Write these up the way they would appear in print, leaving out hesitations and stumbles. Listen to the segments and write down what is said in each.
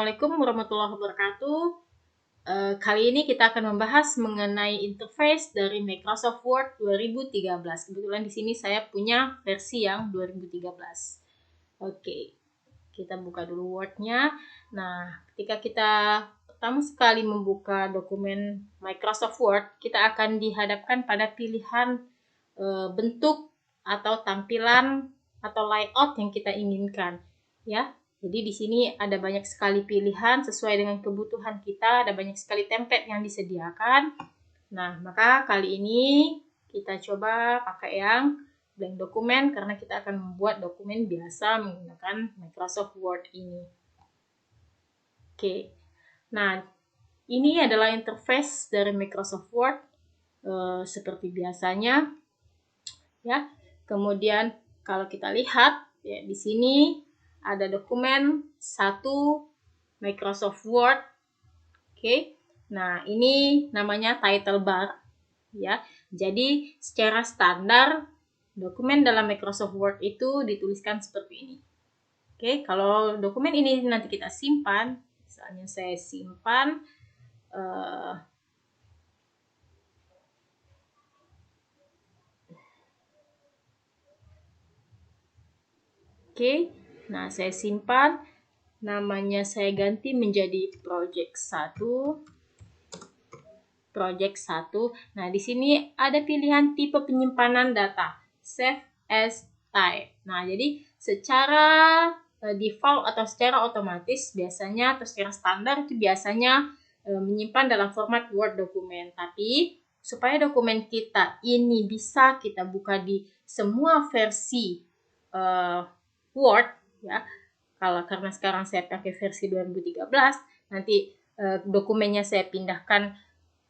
Assalamualaikum warahmatullahi wabarakatuh. Kali ini kita akan membahas mengenai interface dari Microsoft Word 2013. Kebetulan di sini saya punya versi yang 2013. Oke, kita buka dulu Word-nya. Nah, ketika kita pertama sekali membuka dokumen Microsoft Word, kita akan dihadapkan pada pilihan bentuk atau tampilan atau layout yang kita inginkan, ya. Jadi di sini ada banyak sekali pilihan sesuai dengan kebutuhan kita, ada banyak sekali template yang disediakan. Nah, maka kali ini kita coba pakai yang blank dokumen karena kita akan membuat dokumen biasa menggunakan Microsoft Word ini. Oke. Nah, ini adalah interface dari Microsoft Word seperti biasanya, ya. Kemudian kalau kita lihat ya di sini ada dokumen 1 Microsoft Word. Oke. Nah, ini namanya title bar, ya. Jadi secara standar dokumen dalam Microsoft Word itu dituliskan seperti ini. Oke, kalau dokumen ini nanti kita simpan, misalnya saya simpan Oke, nah saya simpan, namanya saya ganti menjadi project 1. Project 1. Nah, di sini ada pilihan tipe penyimpanan data, save as type. Nah, jadi secara default atau secara otomatis biasanya atau secara standar itu biasanya menyimpan dalam format Word dokumen. Tapi supaya dokumen kita ini bisa kita buka di semua versi Word, ya. Karena sekarang saya pakai versi 2013, nanti dokumennya saya pindahkan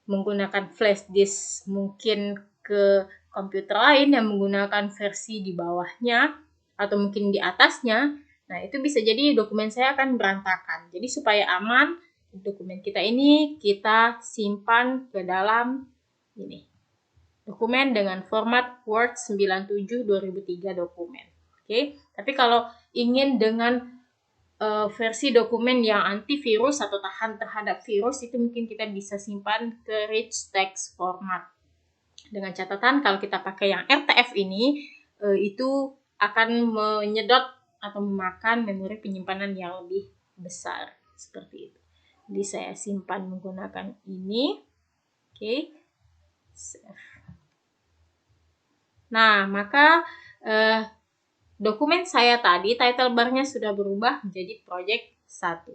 menggunakan flash disk mungkin ke komputer lain yang menggunakan versi di bawahnya atau mungkin di atasnya. Nah, itu bisa jadi dokumen saya akan berantakan. Jadi supaya aman, dokumen kita ini kita simpan ke dalam ini. Dokumen dengan format Word 97 2003 dokumen. Oke, tapi kalau ingin dengan versi dokumen yang antivirus atau tahan terhadap virus, itu mungkin kita bisa simpan ke rich text format. Dengan catatan kalau kita pakai yang RTF ini, itu akan menyedot atau memakan memori penyimpanan yang lebih besar, seperti itu. Jadi saya simpan menggunakan ini. Oke. Save. Nah, maka dokumen saya tadi title bar-nya sudah berubah menjadi project 1.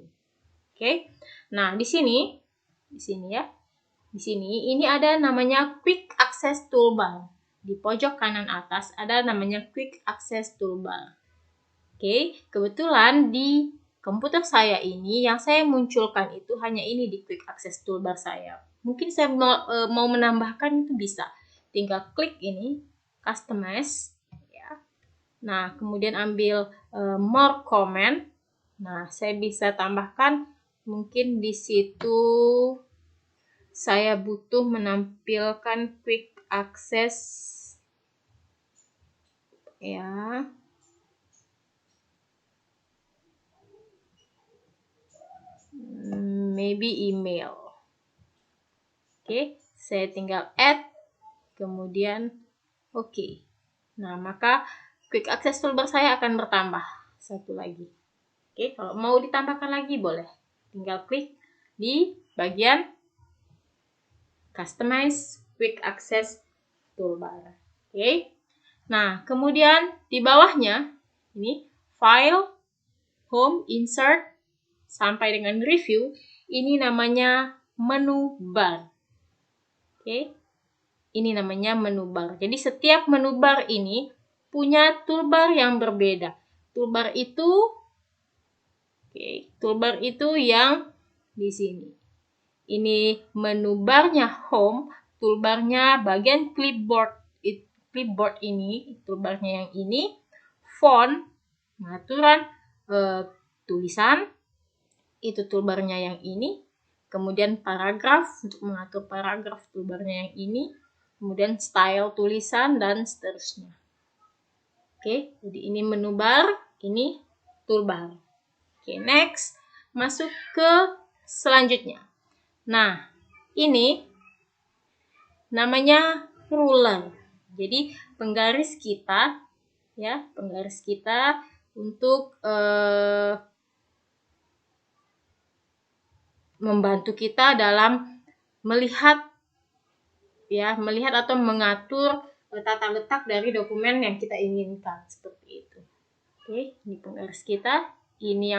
Oke. Nah, di sini ya. Di sini ini ada namanya Quick Access Toolbar. Di pojok kanan atas ada namanya Quick Access Toolbar. Oke, kebetulan di komputer saya ini yang saya munculkan itu hanya ini di Quick Access Toolbar saya. Mungkin saya mau menambahkan itu bisa. Tinggal klik ini, Customize. Nah, kemudian ambil more comment. Nah, saya bisa tambahkan mungkin di situ saya butuh menampilkan quick access, ya. Maybe email. Oke, saya tinggal add, kemudian oke. Nah, maka quick access toolbar saya akan bertambah satu lagi. Oke, kalau mau ditambahkan lagi boleh. Tinggal klik di bagian Customize Quick Access Toolbar. Oke. Nah, kemudian di bawahnya ini File, Home, Insert sampai dengan Review, ini namanya menu bar. Oke. Ini namanya menu bar. Jadi setiap menu bar ini punya toolbar yang berbeda. Toolbar itu yang di sini. Ini menu barnya Home, toolbarnya bagian clipboard ini, toolbarnya yang ini, font, pengaturan tulisan, itu toolbarnya yang ini, kemudian paragraf untuk mengatur paragraf, toolbarnya yang ini, kemudian style tulisan dan seterusnya. Oke, jadi ini menu bar, ini toolbar. Oke, next. masuk ke selanjutnya. Nah, ini namanya ruler. Jadi penggaris kita, ya, penggaris kita untuk membantu kita dalam melihat atau mengatur tata letak dari dokumen yang kita inginkan, seperti itu. Oke, ini penggaris kita, ini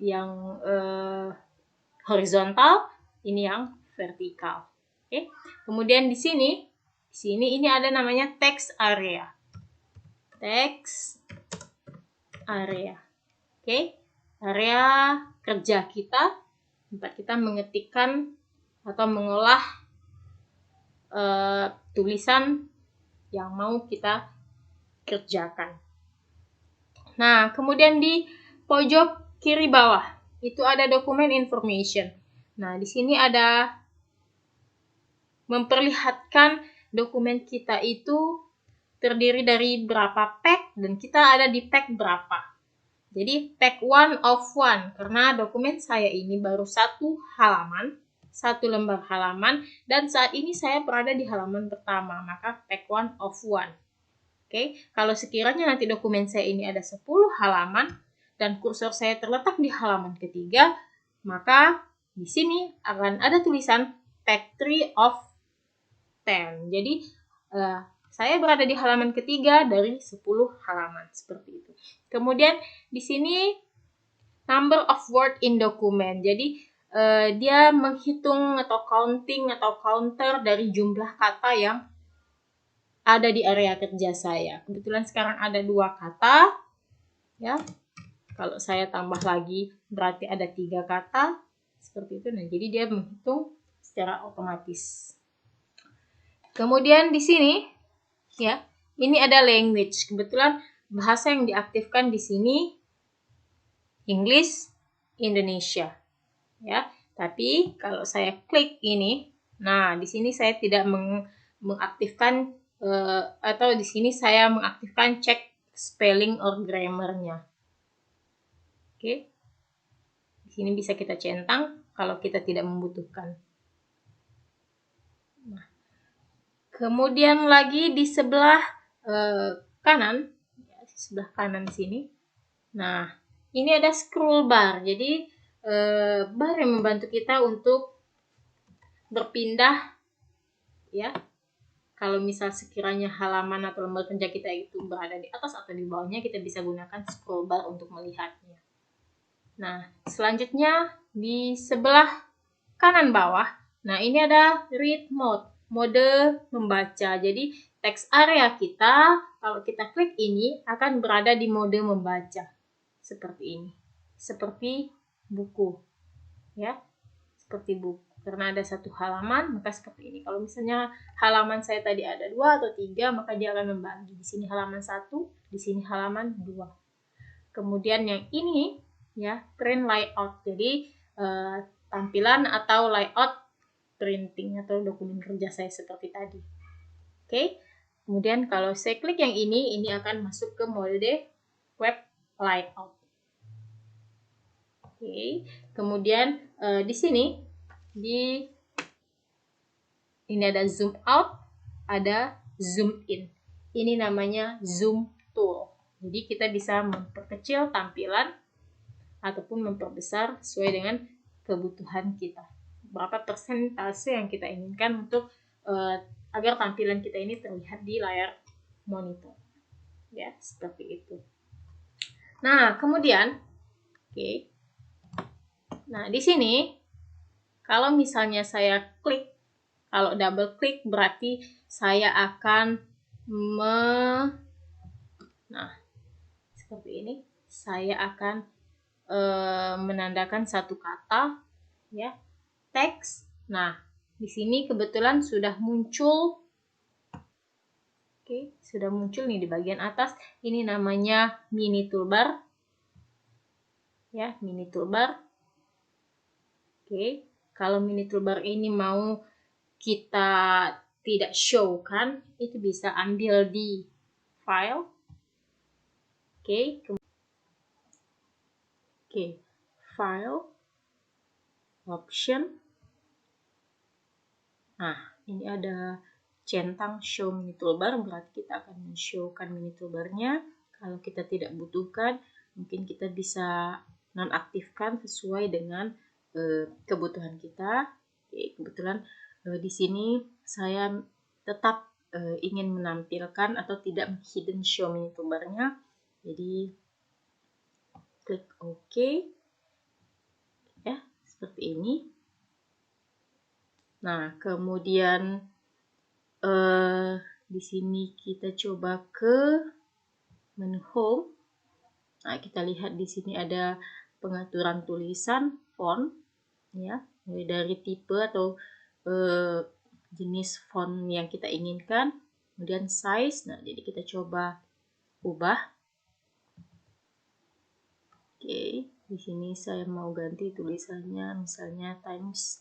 yang horizontal, ini yang vertikal. Oke. Kemudian di sini ini ada namanya text area. Text area. Oke. Area kerja kita, tempat kita mengetikkan atau mengolah tulisan yang mau kita kerjakan. Nah, kemudian di pojok kiri bawah itu ada dokumen information. Nah, di sini ada memperlihatkan dokumen kita itu terdiri dari berapa pack dan kita ada di pack berapa. Jadi pack 1 of 1 karena dokumen saya ini baru satu lembar halaman, dan saat ini saya berada di halaman pertama, maka pack 1 of 1. Oke, kalau sekiranya nanti dokumen saya ini ada 10 halaman dan kursor saya terletak di halaman ketiga, maka di sini akan ada tulisan pack 3 of 10. Jadi saya berada di halaman ketiga dari 10 halaman, seperti itu. Kemudian di sini number of word in document. Jadi dia menghitung atau counting atau counter dari jumlah kata yang ada di area kerja saya. Kebetulan sekarang ada 2 kata, ya. Kalau saya tambah lagi berarti ada 3 kata, seperti itu. Nah, jadi dia menghitung secara otomatis. Kemudian di sini, ya, ini ada language. Kebetulan bahasa yang diaktifkan di sini English Indonesia, ya. Tapi kalau saya klik ini, nah di sini saya tidak mengaktifkan atau di sini saya mengaktifkan cek spelling or grammar-nya. Oke. Di sini bisa kita centang kalau kita tidak membutuhkan. Nah, kemudian lagi di sebelah kanan, ya, di sebelah kanan sini. Nah, ini ada scroll bar. Jadi bar yang membantu kita untuk berpindah, ya. Kalau misal sekiranya halaman atau lembar kerja kita itu berada di atas atau di bawahnya, kita bisa gunakan scroll bar untuk melihatnya. Nah, selanjutnya di sebelah kanan bawah, nah ini ada read mode, mode membaca. Jadi text area kita, kalau kita klik ini akan berada di mode membaca. Seperti ini. Seperti buku. Ya. Seperti buku. Karena ada 1 halaman, maka seperti ini. Kalau misalnya halaman saya tadi ada 2 atau 3, maka dia akan membagi. Di sini halaman 1, di sini halaman 2. Kemudian yang ini, ya, print layout. Jadi tampilan atau layout printing atau dokumen kerja saya seperti tadi. Oke. Kemudian kalau saya klik yang ini akan masuk ke mode web layout. Oke. Kemudian di sini ini ada zoom out, ada zoom in. Ini namanya zoom tool. Jadi kita bisa memperkecil tampilan ataupun memperbesar sesuai dengan kebutuhan kita. Berapa persentase yang kita inginkan untuk agar tampilan kita ini terlihat di layar monitor. Ya, seperti itu. Nah, kemudian oke. Nah, di sini kalau misalnya saya klik, kalau double klik berarti saya akan nah, seperti ini. Saya akan menandakan satu kata, ya, teks. Nah, di sini kebetulan sudah muncul. Oke, sudah muncul nih di bagian atas. Ini namanya mini toolbar. Ya, mini toolbar. Oke, kalau mini toolbar ini mau kita tidak show kan, itu bisa ambil di file. Oke. Oke, File, Option. Nah, ini ada centang show mini toolbar, berarti kita akan men-showkan mini toolbarnya. Kalau kita tidak butuhkan, mungkin kita bisa nonaktifkan sesuai dengan kebutuhan kita. Oke, kebetulan di sini saya tetap ingin menampilkan atau tidak hidden show mini toolbarnya. Jadi klik OK. Ya, seperti ini. Nah, kemudian di sini kita coba ke menu Home. Nah, kita lihat di sini ada pengaturan tulisan, font, ya, mulai dari tipe atau jenis font yang kita inginkan, kemudian size. Nah, jadi kita coba ubah. Oke, di sini saya mau ganti tulisannya, misalnya Times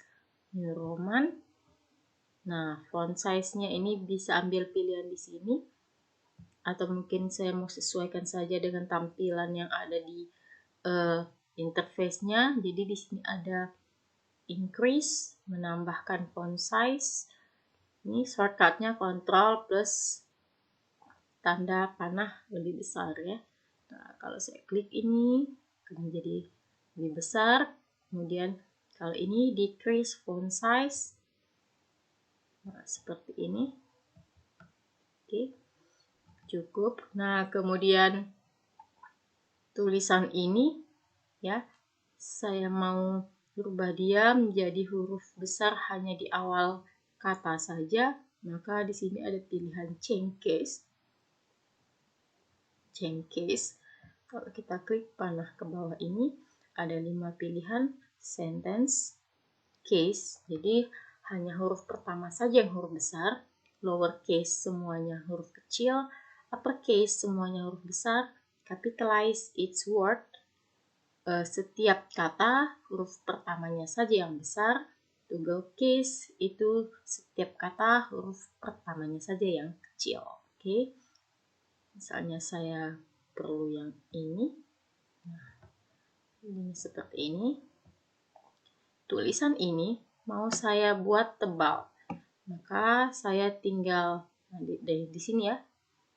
New Roman. Nah, font size-nya ini bisa ambil pilihan di sini, atau mungkin saya mau sesuaikan saja dengan tampilan yang ada di interface-nya. Jadi di sini ada increase, menambahkan font size. Ini shortcut-nya Ctrl plus tanda panah lebih besar ya. Nah, kalau saya klik ini akan menjadi lebih besar. Kemudian kalau ini decrease font size. Nah, seperti ini. Oke, cukup. Nah, kemudian tulisan ini ya, saya mau rubah dia menjadi huruf besar hanya di awal kata saja, maka di sini ada pilihan change case. Change case. Kalau kita klik panah ke bawah ini, ada 5 pilihan sentence, case. Jadi hanya huruf pertama saja yang huruf besar, lower case semuanya huruf kecil, upper case semuanya huruf besar, capitalize each word, setiap kata huruf pertamanya saja yang besar, toggle case itu setiap kata huruf pertamanya saja yang kecil. Oke. Misalnya saya perlu yang ini. Nah, ini seperti ini. Tulisan ini mau saya buat tebal, maka saya tinggal dari di sini ya.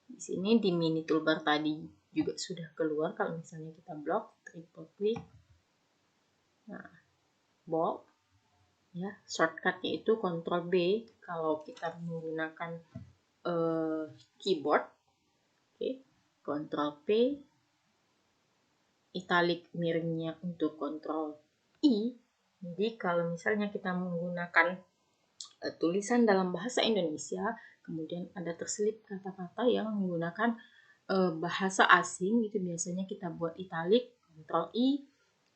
Di sini di mini toolbar tadi juga sudah keluar kalau misalnya kita blok, triple click. Nah, bold ya, shortcutnya itu Ctrl B kalau kita menggunakan keyboard. Oke, Ctrl P, italic miringnya untuk Ctrl I. Jadi kalau misalnya kita menggunakan tulisan dalam bahasa Indonesia, kemudian ada terselip kata-kata yang menggunakan bahasa asing, itu biasanya kita buat italic, Ctrl I.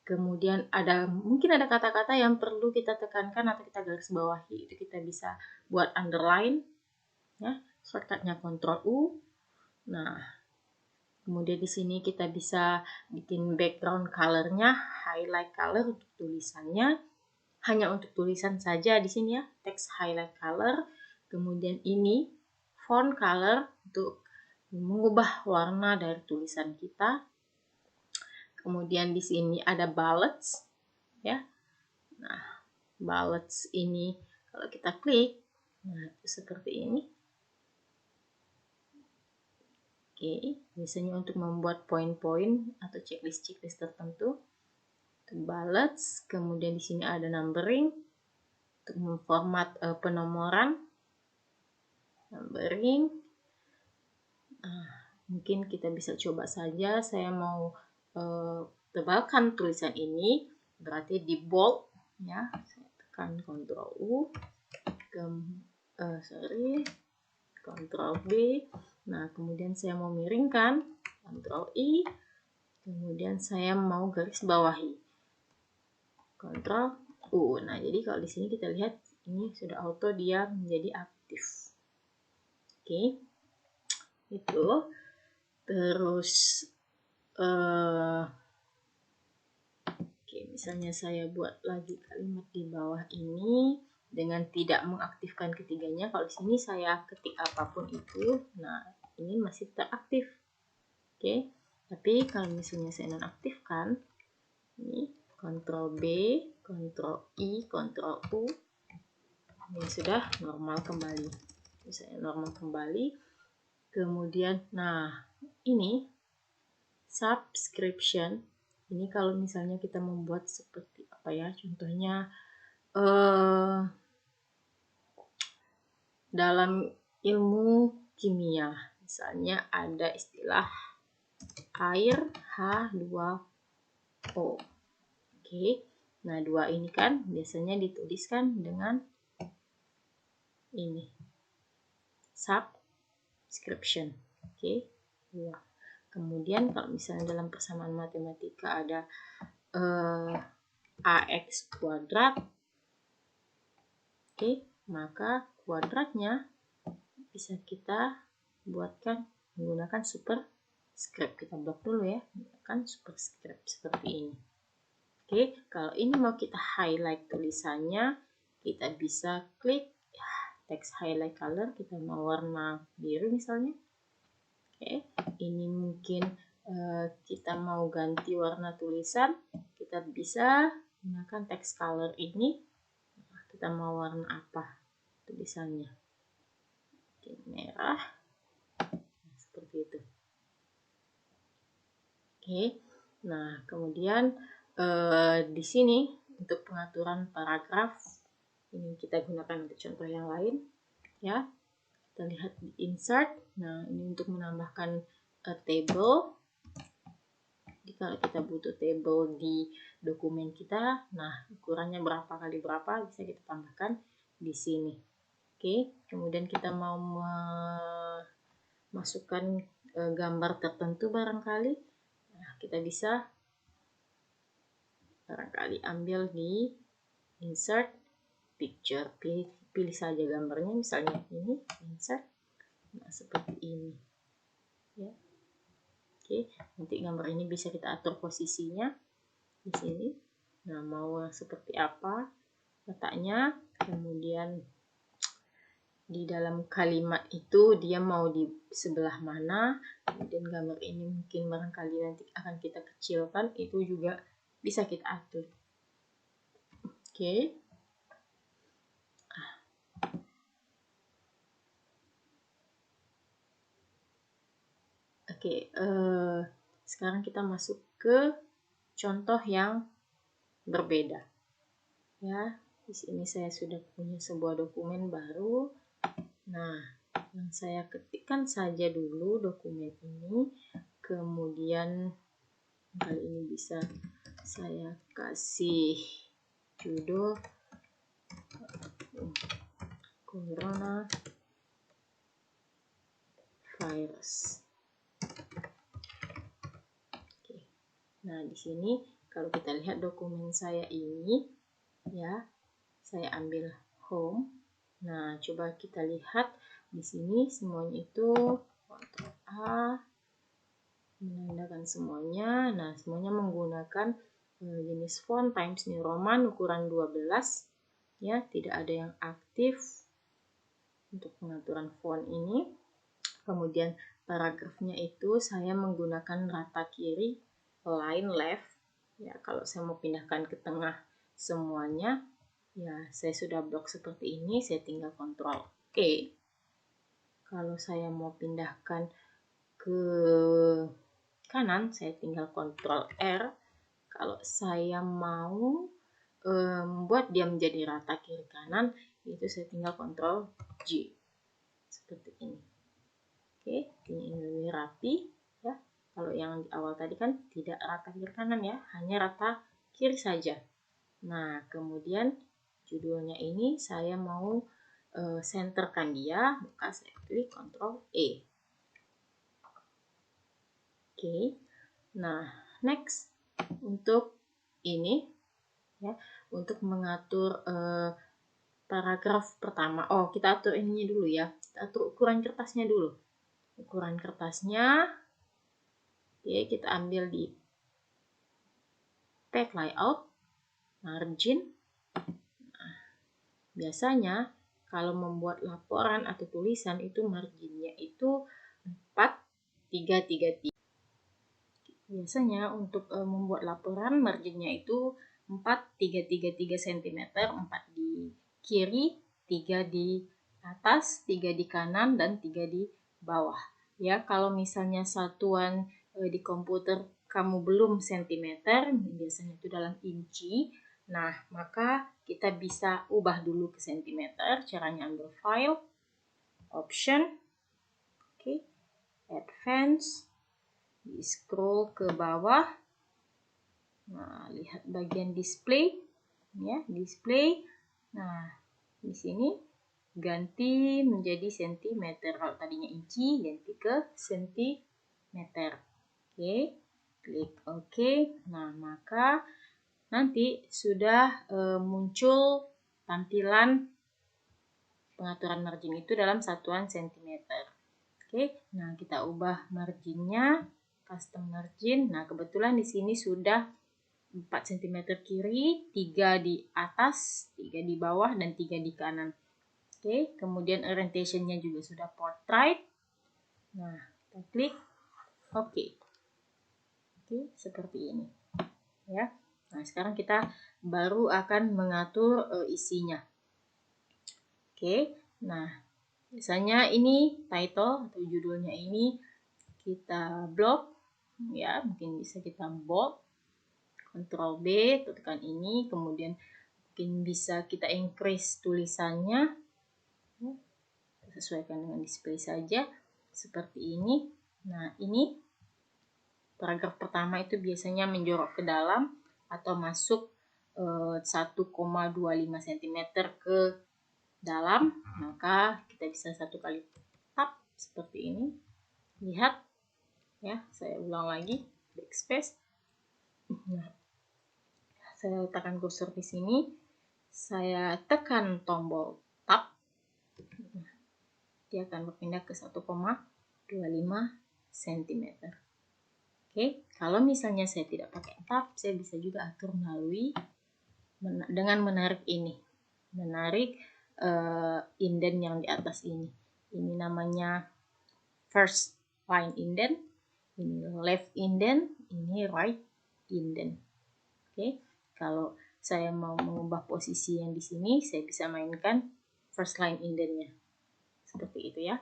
Kemudian mungkin ada kata-kata yang perlu kita tekankan atau kita garis bawahi, itu kita bisa buat underline, ya, shortcutnya Ctrl U. Nah, kemudian di sini kita bisa bikin background color-nya, highlight color untuk tulisannya. Hanya untuk tulisan saja di sini ya, text highlight color. Kemudian ini font color untuk mengubah warna dari tulisan kita. Kemudian di sini ada bullets ya. Nah, bullets ini kalau kita klik, nah itu seperti ini. Oke, biasanya untuk membuat poin-poin atau checklist-checklist tertentu. Bullets, kemudian di sini ada numbering untuk memformat penomoran. Numbering. Mungkin kita bisa coba saja. Saya mau tebalkan tulisan ini, berarti di bold ya. Saya tekan Ctrl U, Ctrl B. Nah, kemudian saya mau miringkan, Ctrl I. Kemudian saya mau garis bawahi, Ctrl U. Nah, jadi kalau di sini kita lihat ini sudah auto dia menjadi aktif. Oke, itu. Terus oke, misalnya saya buat lagi kalimat di bawah ini dengan tidak mengaktifkan ketiganya. Kalau di sini saya ketik apapun itu, nah ini masih tetap aktif. Oke, tapi kalau misalnya saya nonaktifkan, Ini Ctrl B, Ctrl I, Ctrl U. Ini sudah normal kembali. Misalnya normal kembali. Kemudian, nah ini subscription. Ini kalau misalnya kita membuat seperti apa ya? Contohnya dalam ilmu kimia, misalnya ada istilah air H2O. Oke. Nah, 2 ini kan biasanya dituliskan dengan ini. Subscription. Oke. 2. Kemudian kalau misalnya dalam persamaan matematika ada AX kuadrat. Oke, maka kuadratnya bisa kita buatkan menggunakan superscript. Kita blok dulu ya, menggunakan superscript seperti ini. Oke, kalau ini mau kita highlight tulisannya, kita bisa klik text highlight color, kita mau warna biru misalnya. Oke, ini mungkin kita mau ganti warna tulisan, kita bisa gunakan text color ini. Kita mau warna apa tulisannya? Oke, merah. Nah, seperti itu. Oke, nah kemudian di sini untuk pengaturan paragraf ini kita gunakan untuk contoh yang lain ya. Kita lihat di insert. Nah, ini untuk menambahkan table. Jadi kalau kita butuh table di dokumen kita, nah ukurannya berapa kali berapa bisa kita tambahkan di sini. Oke, kemudian kita mau memasukkan gambar tertentu barangkali. Nah, kita bisa barangkali ambil di insert picture, pilih saja gambarnya, misalnya ini insert. Nah, seperti ini ya. Oke, nanti gambar ini bisa kita atur posisinya di sini. Nah, mau seperti apa letaknya, kemudian di dalam kalimat itu dia mau di sebelah mana, kemudian gambar ini mungkin barangkali nanti akan kita kecilkan, itu juga bisa kita atur. Oke. Oke, sekarang kita masuk ke contoh yang berbeda. Ya, di sini saya sudah punya sebuah dokumen baru. Nah, yang saya ketikkan saja dulu dokumen ini, kemudian kali ini bisa saya kasih judul Corona Virus. Oke. Nah, di sini kalau kita lihat dokumen saya ini ya, saya ambil home. Nah, coba kita lihat di sini semuanya itu Ctrl A, menandakan semuanya. Nah, semuanya menggunakan jenis font Times New Roman ukuran 12 ya, tidak ada yang aktif untuk pengaturan font ini. Kemudian paragrafnya itu saya menggunakan rata kiri, line left ya. Kalau saya mau pindahkan ke tengah semuanya ya, saya sudah blok seperti ini, saya tinggal Ctrl K. Kalau saya mau pindahkan ke kanan, saya tinggal Ctrl R. Kalau saya mau membuat dia menjadi rata kiri kanan, itu saya tinggal Ctrl G. Seperti ini. Oke, ini lebih rapi ya. Kalau yang di awal tadi kan tidak rata kiri kanan ya, hanya rata kiri saja. Nah, kemudian judulnya ini saya mau senterkan dia, maka saya pilih Ctrl E. Oke. Nah, next untuk ini ya, untuk mengatur paragraf pertama. Oh, kita atur ininya dulu ya. Kita atur ukuran kertasnya dulu. Ukuran kertasnya ya, kita ambil di Pack Layout, Margin. Nah, biasanya kalau membuat laporan atau tulisan itu marginnya itu 4, 3, 3, 3. biasanya untuk membuat laporan marginnya itu 4, 3, 3, 3 cm, 4 di kiri, 3 di atas, 3 di kanan, dan 3 di bawah. Ya, kalau misalnya satuan di komputer kamu belum cm, biasanya itu dalam inci. Nah, maka kita bisa ubah dulu ke cm. Caranya ambil file, option, oke, advance, di scroll ke bawah. Nah, lihat bagian display, ya, display. Nah, di sini ganti menjadi sentimeter. Kalau tadinya inci, ganti ke sentimeter. Oke, klik OK. Nah, maka nanti sudah muncul tampilan pengaturan margin itu dalam satuan sentimeter. Oke, nah kita ubah marginnya, custom margin. Nah, kebetulan di sini sudah 4 cm kiri, 3 di atas, 3 di bawah, dan 3 di kanan. Oke, kemudian orientationnya juga sudah portrait. Nah, kita klik OK. Oke, seperti ini. Ya. Nah, sekarang kita baru akan mengatur isinya. Oke, nah biasanya ini title atau judulnya ini kita blok, ya, mungkin bisa kita bold, Ctrl B, tekan ini, kemudian mungkin bisa kita increase tulisannya, sesuaikan dengan display saja, seperti ini. Nah, ini paragraf pertama itu biasanya menjorok ke dalam atau masuk 1,25 cm ke dalam, maka kita bisa satu kali tap seperti ini. Lihat, ya, saya ulang lagi, backspace. Nah, saya letakkan kursor di sini, saya tekan tombol tab, dia akan berpindah ke 1,25 cm. Oke, kalau misalnya saya tidak pakai tab, saya bisa juga atur melalui dengan menarik ini, menarik indent yang di atas ini. Ini namanya first line indent, ini left indent, ini right indent. Oke, kalau saya mau mengubah posisi yang di sini, saya bisa mainkan first line indentnya. Seperti itu ya.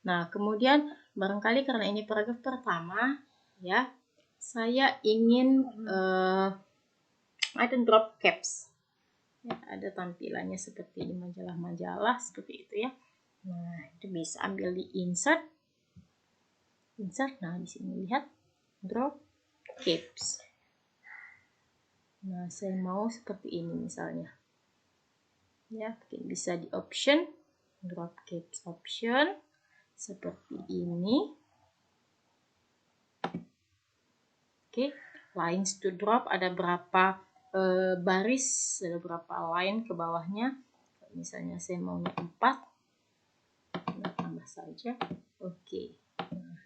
Nah, kemudian barangkali karena ini paragraf pertama, ya, saya ingin ada drop caps. Ya, ada tampilannya seperti di majalah-majalah, seperti itu ya. Nah, itu bisa ambil di insert. Nah, di sini lihat drop caps. Nah, saya mau seperti ini misalnya. Ya, mungkin bisa di option, drop caps option, seperti ini. Oke, lines to drop ada berapa baris, ada berapa line ke bawahnya. Misalnya saya maunya 4, nah, tambah saja. Oke, nah,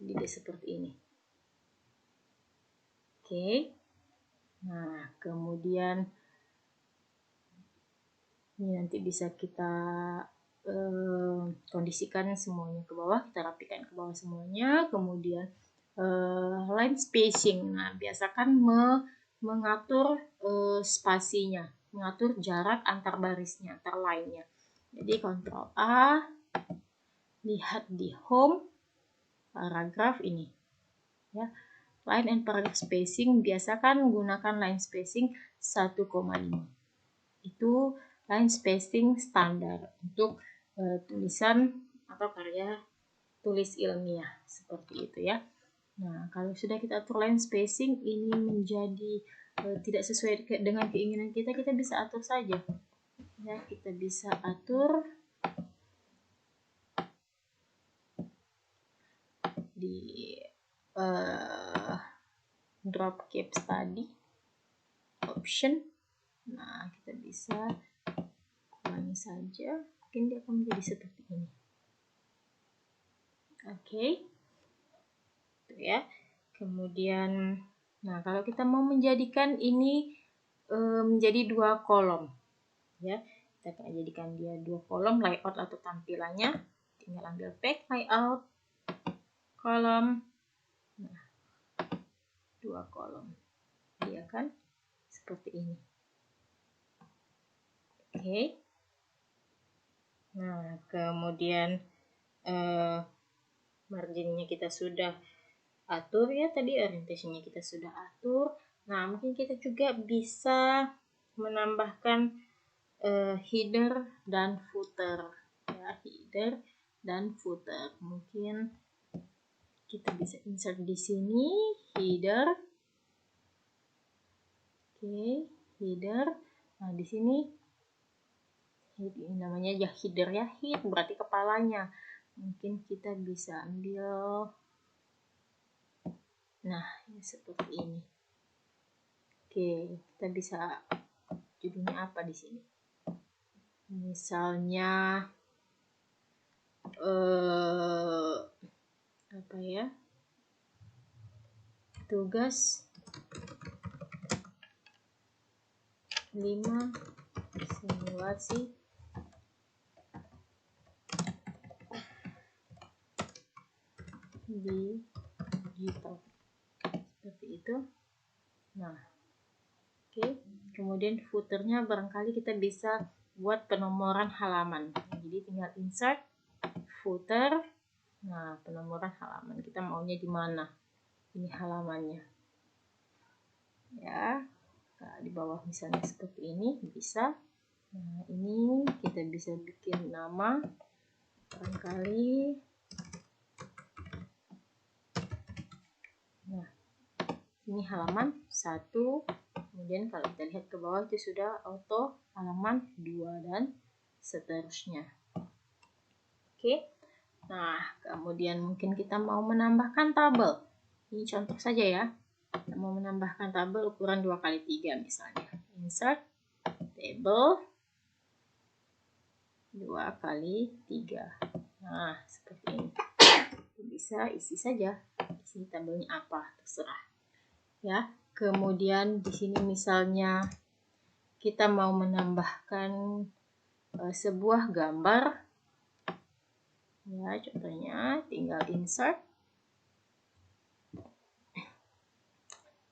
jadi seperti ini. Oke, nah kemudian ini nanti bisa kita kondisikan semuanya ke bawah, kita rapikan ke bawah semuanya. Kemudian line spacing, nah biasakan mengatur spasinya, mengatur jarak antar barisnya, antar line-nya. Jadi Ctrl A, lihat di home paragraf ini, ya, line and paragraph spacing, biasakan menggunakan line spacing 1,5. Itu line spacing standar untuk tulisan atau karya tulis ilmiah, seperti itu ya. Nah, kalau sudah kita atur line spacing, ini menjadi tidak sesuai dengan keinginan kita, kita bisa atur saja. Ya, kita bisa atur di drop caps tadi, option. Nah, kita bisa kurangi saja, mungkin dia akan menjadi seperti ini. Oke, itu ya. Kemudian, nah kalau kita mau menjadikan ini menjadi 2 kolom, ya, kita akan jadikan dia 2 kolom, layout atau tampilannya, tinggal ambil back layout, kolom. Nah, 2 kolom. Ya kan? Seperti ini. Oke. Nah, kemudian marginnya kita sudah atur ya, tadi orientasinya kita sudah atur. Nah, mungkin kita juga bisa menambahkan header dan footer ya, header dan footer. Mungkin kita bisa insert di sini header. Oke, header. Nah, di sini ini namanya ya header ya, head berarti kepalanya. Mungkin kita bisa ambil, nah ya seperti ini. Oke, kita bisa judulnya apa di sini? Misalnya apa ya? Tugas 5 simulasi digital. Seperti itu. Nah, oke. Kemudian footernya barangkali kita bisa buat penomoran halaman. Jadi tinggal insert footer. Nah, penomoran halaman. Kita maunya di mana? Ini halamannya. Ya. Nah, di bawah misalnya seperti ini bisa. Nah, ini kita bisa bikin nama. Barangkali. Nah, ini halaman 1. Kemudian kalau kita lihat ke bawah itu sudah auto halaman 2 dan seterusnya. Oke. Nah, kemudian mungkin kita mau menambahkan tabel. Ini contoh saja ya. Kita mau menambahkan tabel ukuran 2x3 misalnya. Insert table 2x3. Nah, seperti ini. Bisa isi saja. Isi tabelnya apa, terserah. Ya. Kemudian di sini misalnya kita mau menambahkan sebuah gambar. Ya, contohnya tinggal insert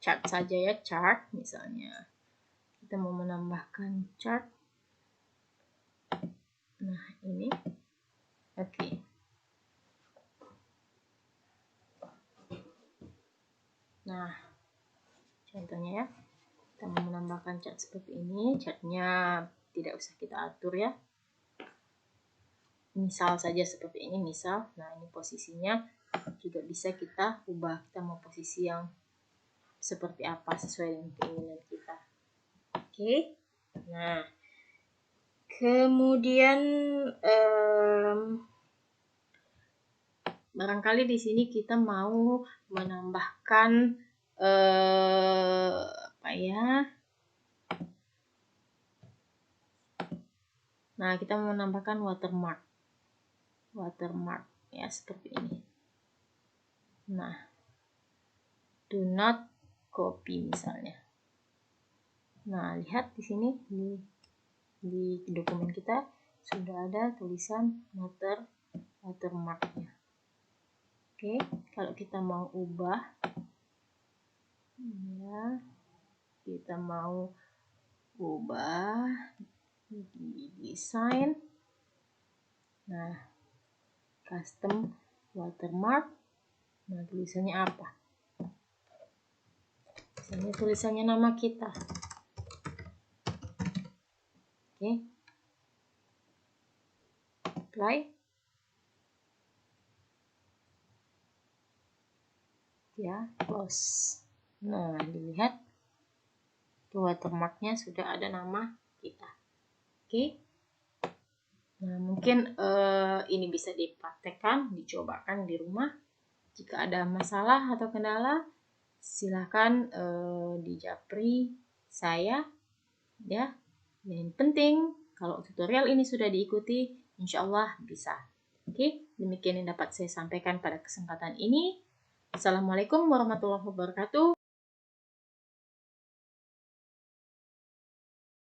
chart saja ya, chart misalnya. Kita mau menambahkan chart. Nah, ini. Oke. Nah, contohnya ya. Kita mau menambahkan chart seperti ini. Chartnya tidak usah kita atur ya. Misal saja seperti ini, misal. Nah, ini posisinya juga bisa kita ubah. Kita mau posisi yang seperti apa sesuai dengan keinginan kita. Oke. Nah, kemudian barangkali di sini kita mau menambahkan apa ya? Nah, kita mau menambahkan watermark. Watermark ya seperti ini. Nah, do not copy misalnya. Nah, lihat di sini di dokumen kita sudah ada tulisan watermarknya. Oke, kalau kita mau ubah, ya, kita mau ubah di desain. Nah, custom watermark. Nah, tulisannya apa? Misalnya tulisannya nama kita. Oke. Apply. Ya, close. Nah, dilihat watermarknya sudah ada nama kita. Oke. Nah, mungkin ini bisa dipraktekkan, dicobakan di rumah. Jika ada masalah atau kendala, silakan dijapri saya ya. Yang penting kalau tutorial ini sudah diikuti, insya Allah bisa. Oke, demikian yang dapat saya sampaikan pada kesempatan ini. Assalamualaikum warahmatullahi wabarakatuh.